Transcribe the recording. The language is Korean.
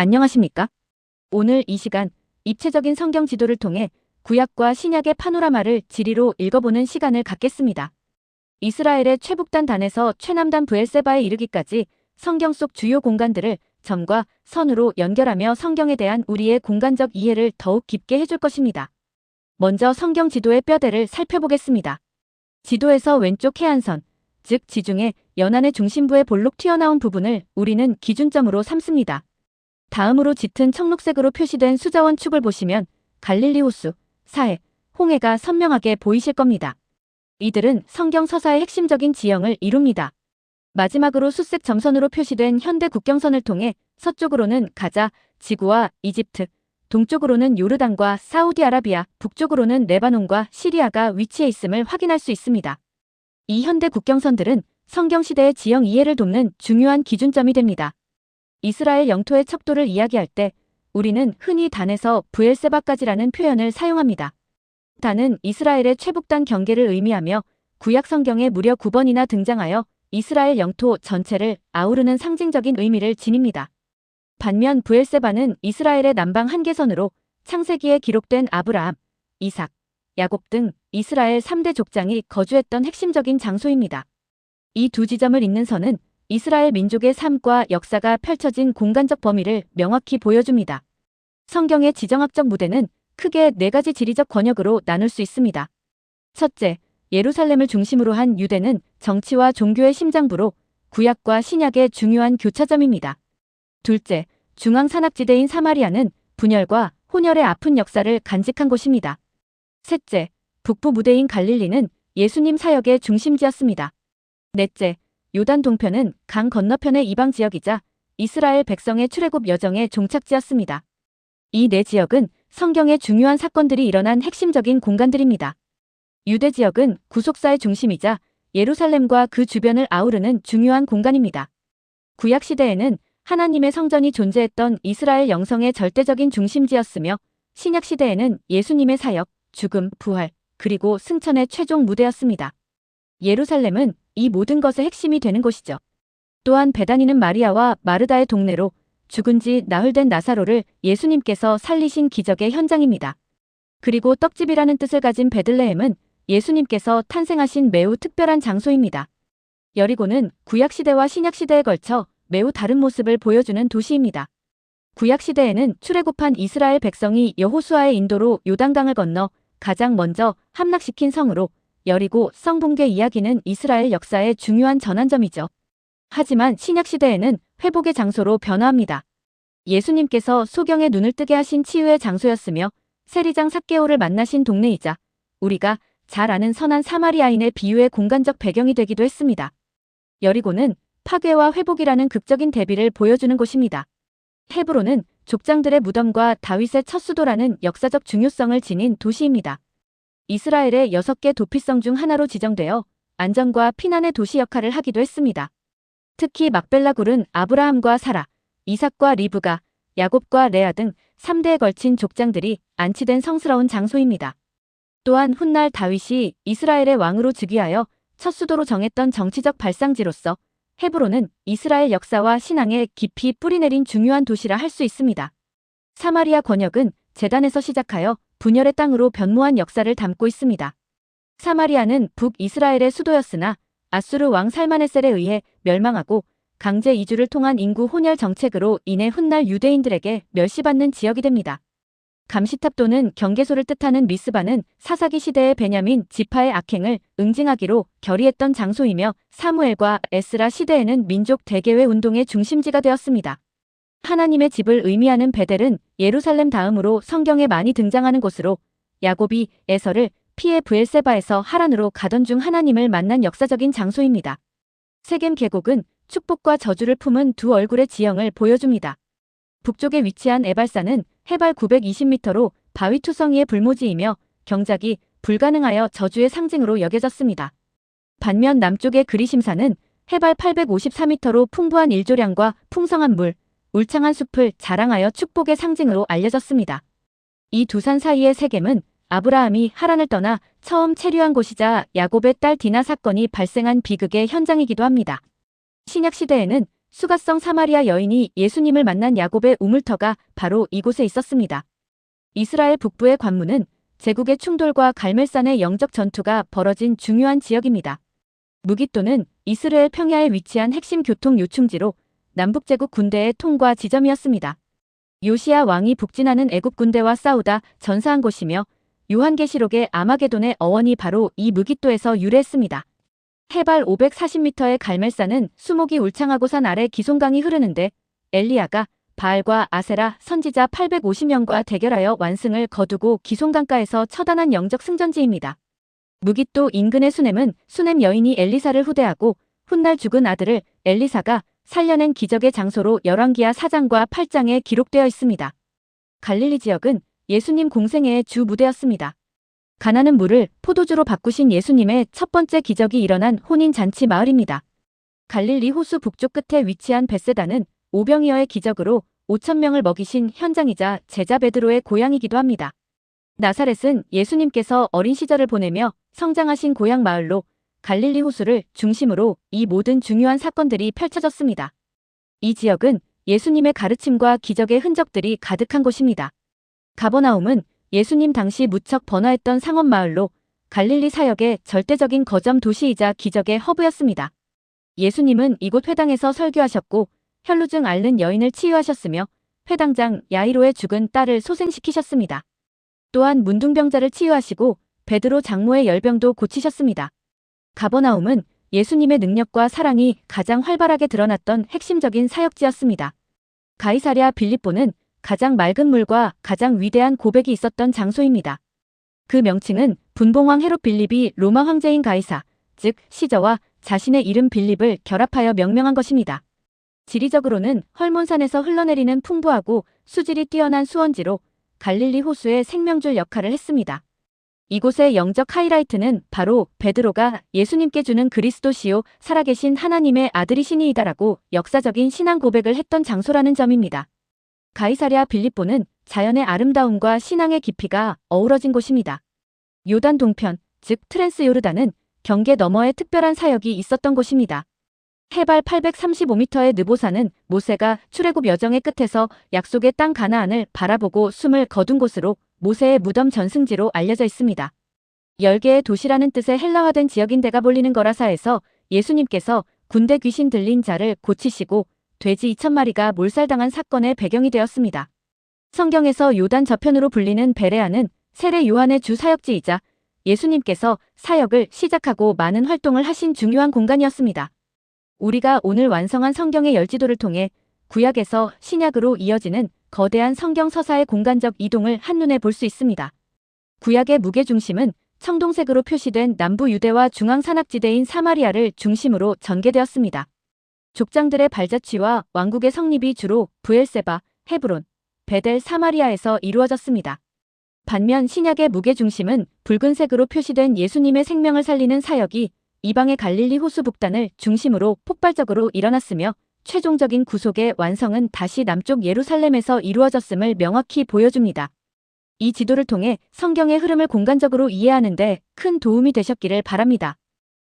안녕하십니까? 오늘 이 시간 입체적인 성경 지도를 통해 구약과 신약의 파노라마를 지리로 읽어보는 시간을 갖겠습니다. 이스라엘의 최북단 단에서 최남단 브엘세바에 이르기까지 성경 속 주요 공간들을 점과 선으로 연결하며 성경에 대한 우리의 공간적 이해를 더욱 깊게 해줄 것입니다. 먼저 성경 지도의 뼈대를 살펴보겠습니다. 지도에서 왼쪽 해안선, 즉 지중해 연안의 중심부의 볼록 튀어나온 부분을 우리는 기준점으로 삼습니다. 다음으로 짙은 청록색으로 표시된 수자원 축을 보시면 갈릴리 호수, 사해, 홍해가 선명하게 보이실 겁니다. 이들은 성경 서사의 핵심적인 지형을 이룹니다. 마지막으로 숫색 점선으로 표시된 현대 국경선을 통해 서쪽으로는 가자, 지구와 이집트, 동쪽으로는 요르단과 사우디아라비아, 북쪽으로는 레바논과 시리아가 위치해 있음을 확인할 수 있습니다. 이 현대 국경선들은 성경시대의 지형 이해를 돕는 중요한 기준점이 됩니다. 이스라엘 영토의 척도를 이야기할 때 우리는 흔히 단에서 브엘세바까지라는 표현을 사용합니다. 단은 이스라엘의 최북단 경계를 의미하며 구약 성경에 무려 9번이나 등장하여 이스라엘 영토 전체를 아우르는 상징적인 의미를 지닙니다. 반면 브엘세바는 이스라엘의 남방 한계선으로 창세기에 기록된 아브라함, 이삭, 야곱 등 이스라엘 3대 족장이 거주했던 핵심적인 장소입니다. 이 두 지점을 잇는 선은 이스라엘 민족의 삶과 역사가 펼쳐진 공간적 범위를 명확히 보여줍니다. 성경의 지정학적 무대는 크게 4가지 지리적 권역으로 나눌 수 있습니다. 첫째, 예루살렘을 중심으로 한 유대는 정치와 종교의 심장부로 구약과 신약의 중요한 교차점입니다. 둘째, 중앙산악지대인 사마리아는 분열과 혼혈의 아픈 역사를 간직한 곳입니다. 셋째, 북부 무대인 갈릴리는 예수님 사역의 중심지였습니다. 넷째, 요단 동편은 강 건너편의 이방 지역이자 이스라엘 백성의 출애굽 여정의 종착지였습니다. 이 4지역은 성경의 중요한 사건들이 일어난 핵심적인 공간들입니다. 유대 지역은 구속사의 중심이자 예루살렘과 그 주변을 아우르는 중요한 공간입니다. 구약 시대에는 하나님의 성전이 존재했던 이스라엘 영성의 절대적인 중심지였으며 신약 시대에는 예수님의 사역, 죽음, 부활, 그리고 승천의 최종 무대였습니다. 예루살렘은 이 모든 것의 핵심이 되는 곳이죠. 또한 베다니는 마리아와 마르다의 동네로 죽은 지 나흘 된 나사로를 예수님께서 살리신 기적의 현장입니다. 그리고 떡집이라는 뜻을 가진 베들레헴은 예수님께서 탄생하신 매우 특별한 장소입니다. 여리고는 구약시대와 신약시대에 걸쳐 매우 다른 모습을 보여주는 도시입니다. 구약시대에는 출애굽한 이스라엘 백성이 여호수아의 인도로 요단강을 건너 가장 먼저 함락시킨 성으로 여리고 성 붕괴 이야기는 이스라엘 역사의 중요한 전환점이죠. 하지만 신약시대에는 회복의 장소로 변화합니다. 예수님께서 소경의 눈을 뜨게 하신 치유의 장소였으며 세리장 삭개오를 만나신 동네이자 우리가 잘 아는 선한 사마리아인의 비유의 공간적 배경이 되기도 했습니다. 여리고는 파괴와 회복이라는 극적인 대비를 보여주는 곳입니다. 헤브론은 족장들의 무덤과 다윗의 첫 수도라는 역사적 중요성을 지닌 도시입니다. 이스라엘의 6개 도피성 중 하나로 지정되어 안전과 피난의 도시 역할을 하기도 했습니다. 특히 막벨라굴은 아브라함과 사라, 이삭과 리브가, 야곱과 레아 등 3대에 걸친 족장들이 안치된 성스러운 장소입니다. 또한 훗날 다윗이 이스라엘의 왕으로 즉위하여 첫 수도로 정했던 정치적 발상지로서 헤브론은 이스라엘 역사와 신앙에 깊이 뿌리내린 중요한 도시라 할 수 있습니다. 사마리아 권역은 제단에서 시작하여 분열의 땅으로 변모한 역사를 담고 있습니다. 사마리아는 북이스라엘의 수도였으나 아수르 왕 살마네셀에 의해 멸망하고 강제 이주를 통한 인구 혼혈 정책으로 인해 훗날 유대인들에게 멸시받는 지역이 됩니다. 감시탑도는 경계소를 뜻하는 미스바는 사사기 시대의 베냐민 지파의 악행을 응징하기로 결의했던 장소이며 사무엘과 에스라 시대에는 민족 대개회 운동의 중심지가 되었습니다. 하나님의 집을 의미하는 베델은 예루살렘 다음으로 성경에 많이 등장하는 곳으로 야곱이 에서를 피해 브엘세바에서 하란으로 가던 중 하나님을 만난 역사적인 장소입니다. 세겜 계곡은 축복과 저주를 품은 두 얼굴의 지형을 보여줍니다. 북쪽에 위치한 에발산은 해발 920m로 바위 투성이의 불모지이며 경작이 불가능하여 저주의 상징으로 여겨졌습니다. 반면 남쪽의 그리심산은 해발 854m로 풍부한 일조량과 풍성한 물, 울창한 숲을 자랑하여 축복의 상징으로 알려졌습니다. 이 두 산 사이의 세겜은 아브라함이 하란을 떠나 처음 체류한 곳이자 야곱의 딸 디나 사건이 발생한 비극의 현장이기도 합니다. 신약시대에는 수가성 사마리아 여인이 예수님을 만난 야곱의 우물터가 바로 이곳에 있었습니다. 이스라엘 북부의 관문은 제국의 충돌과 갈멜산의 영적 전투가 벌어진 중요한 지역입니다. 무깃도는 이스라엘 평야에 위치한 핵심 교통 요충지로 남북제국 군대의 통과 지점이었습니다. 요시야 왕이 북진하는 애굽 군대와 싸우다 전사한 곳이며 요한계시록의 아마게돈의 어원이 바로 이 무깃도에서 유래했습니다. 해발 540m의 갈멜산은 수목이 울창하고 산 아래 기송강이 흐르는데 엘리야가 바알과 아세라 선지자 850명과 대결하여 완승을 거두고 기송강가에서 처단한 영적 승전지입니다. 무깃도 인근의 수넴은 수넴 여인이 엘리사를 후대하고 훗날 죽은 아들을 엘리사가 살려낸 기적의 장소로 열왕기하 4장과 8장에 기록되어 있습니다. 갈릴리 지역은 예수님 공생애의 주 무대였습니다. 가나는 물을 포도주로 바꾸신 예수님의 첫 번째 기적이 일어난 혼인잔치 마을입니다. 갈릴리 호수 북쪽 끝에 위치한 벳세다는 오병이어의 기적으로 5,000명을 먹이신 현장이자 제자 베드로의 고향이기도 합니다. 나사렛은 예수님께서 어린 시절을 보내며 성장하신 고향 마을로 갈릴리 호수를 중심으로 이 모든 중요한 사건들이 펼쳐졌습니다. 이 지역은 예수님의 가르침과 기적의 흔적들이 가득한 곳입니다. 가버나움은 예수님 당시 무척 번화했던 상업마을로 갈릴리 사역의 절대적인 거점 도시이자 기적의 허브였습니다. 예수님은 이곳 회당에서 설교하셨고 혈루증 앓는 여인을 치유하셨으며 회당장 야이로의 죽은 딸을 소생시키셨습니다. 또한 문둥병자를 치유하시고 베드로 장모의 열병도 고치셨습니다. 가버나움은 예수님의 능력과 사랑이 가장 활발하게 드러났던 핵심적인 사역지였습니다. 가이사랴 빌립보는 가장 맑은 물과 가장 위대한 고백이 있었던 장소입니다. 그 명칭은 분봉왕 헤롯 빌립이 로마 황제인 가이사, 즉 시저와 자신의 이름 빌립을 결합하여 명명한 것입니다. 지리적으로는 헐몬산에서 흘러내리는 풍부하고 수질이 뛰어난 수원지로 갈릴리 호수의 생명줄 역할을 했습니다. 이곳의 영적 하이라이트는 바로 베드로가 예수님께 주는 그리스도시요 살아계신 하나님의 아들이시니이다라고 역사적인 신앙 고백을 했던 장소라는 점입니다. 가이사랴 빌립보는 자연의 아름다움과 신앙의 깊이가 어우러진 곳입니다. 요단 동편, 즉 트랜스 요르단은 경계 너머에 특별한 사역이 있었던 곳입니다. 해발 835m의 느보산은 모세가 출애굽 여정의 끝에서 약속의 땅 가나안을 바라보고 숨을 거둔 곳으로 모세의 무덤 전승지로 알려져 있습니다. 10개의 도시라는 뜻의 헬라화된 지역인 데가볼리는 거라사에서 예수님께서 군대 귀신 들린 자를 고치시고 돼지 2,000마리가 몰살당한 사건의 배경이 되었습니다. 성경에서 요단 저편으로 불리는 베레아는 세례 요한의 주 사역지이자 예수님께서 사역을 시작하고 많은 활동을 하신 중요한 공간이었습니다. 우리가 오늘 완성한 성경의 열지도를 통해 구약에서 신약으로 이어지는 거대한 성경 서사의 공간적 이동을 한눈에 볼 수 있습니다. 구약의 무게중심은 청동색으로 표시된 남부 유대와 중앙 산악지대인 사마리아를 중심으로 전개되었습니다. 족장들의 발자취와 왕국의 성립이 주로 브엘세바, 헤브론, 베델 사마리아에서 이루어졌습니다. 반면 신약의 무게중심은 붉은색으로 표시된 예수님의 생명을 살리는 사역이 이방의 갈릴리 호수 북단을 중심으로 폭발적으로 일어났으며 최종적인 구속의 완성은 다시 남쪽 예루살렘에서 이루어졌음을 명확히 보여줍니다. 이 지도를 통해 성경의 흐름을 공간적으로 이해하는 데 큰 도움이 되셨기를 바랍니다.